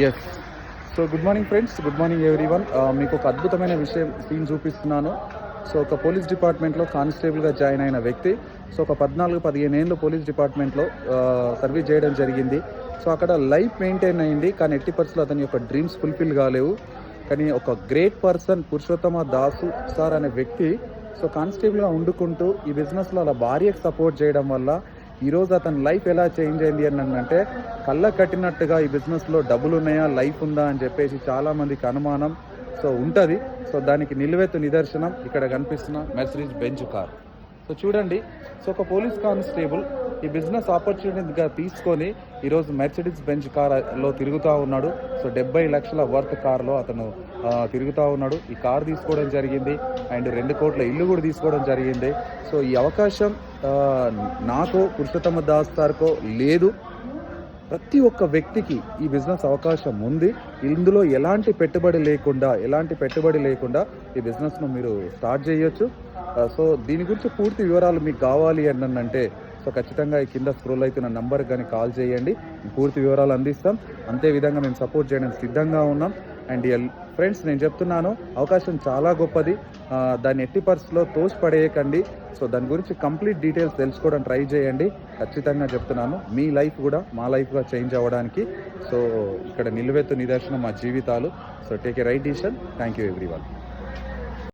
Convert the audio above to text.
Yes. So good morning friends, good morning everyone. మీకు ఒక అద్భుతమైన సీన్ చూపిస్తున్నాను. సో ఒక పోలీస్ డిపార్ట్మెంట్లో కానిస్టేబుల్గా జాయిన్ అయిన వ్యక్తి సో ఒక 14-15 ఏళ్ళు పోలీస్ డిపార్ట్మెంట్లో సర్వీస్ చేయడం జరిగింది. సో అక్కడ లైఫ్ మెయింటైన్ అయింది, కానీ ఎట్టి పరిస్థితుల్లో అతని యొక్క డ్రీమ్స్ ఫుల్ఫిల్ కాలేవు. కానీ ఒక great person Purushottama Dasu sir అనే వ్యక్తి సో కానిస్టేబుల్గా వండుకుంటూ ఈ బిజినెస్లో అలా భార్యకు సపోర్ట్ చేయడం వల్ల ఈరోజు అతని లైఫ్ ఎలా చేంజ్ అయింది అని అంటే కళ్ళ కట్టినట్టుగా ఈ బిజినెస్లో డబ్బులు ఉన్నాయా, లైఫ్ ఉందా అని చెప్పేసి చాలామందికి అనుమానం సో ఉంటుంది. సో దానికి నిలువెత్తు నిదర్శనం ఇక్కడ కనిపిస్తున్న మెర్సిడీస్ బెంజ్ కార్. సో చూడండి, సో ఒక పోలీస్ కానిస్టేబుల్ ఈ బిజినెస్ ఆపర్చునిటీగా తీసుకొని ఈరోజు మెర్సిడీస్ బెంజ్ కార్లో తిరుగుతూ ఉన్నాడు. సో 70 లక్షల వర్త్ కార్లో అతను తిరుగుతూ ఉన్నాడు. ఈ కార్ తీసుకోవడం జరిగింది అండ్ 2 కోట్ల ఇల్లు కూడా తీసుకోవడం జరిగింది. సో ఈ అవకాశం నాకు పురుషోత్తమ దాస్ సార్కో లేదు, ప్రతి ఒక్క వ్యక్తికి ఈ బిజినెస్ అవకాశం ఉంది. ఇందులో ఎలాంటి పెట్టుబడి లేకుండా ఈ బిజినెస్ను మీరు స్టార్ట్ చేయొచ్చు. సో దీని గురించి పూర్తి వివరాలు మీకు కావాలి అంటే సో ఖచ్చితంగా ఈ కింద స్క్రోల్ అవుతున్న నంబర్కి కానీ కాల్ చేయండి, పూర్తి వివరాలు అందిస్తాం. అంతే విధంగా మేము సపోర్ట్ చేయడానికి సిద్ధంగా ఉన్నాం. అండ్ ఫ్రెండ్స్, నేను చెప్తున్నాను, అవకాశం చాలా గొప్పది, దాన్ని ఎట్టి పరిస్థితుల్లో తోసిపడేయకండి. సో దాని గురించి కంప్లీట్ డీటెయిల్స్ తెలుసుకోవడం ట్రై చేయండి. ఖచ్చితంగా చెప్తున్నాను, మీ లైఫ్ కూడా మా లైఫ్గా చేంజ్ అవ్వడానికి సో ఇక్కడ నిలువెత్తు నిదర్శనం మా జీవితాలు. So take a right decision. Thank you everyone.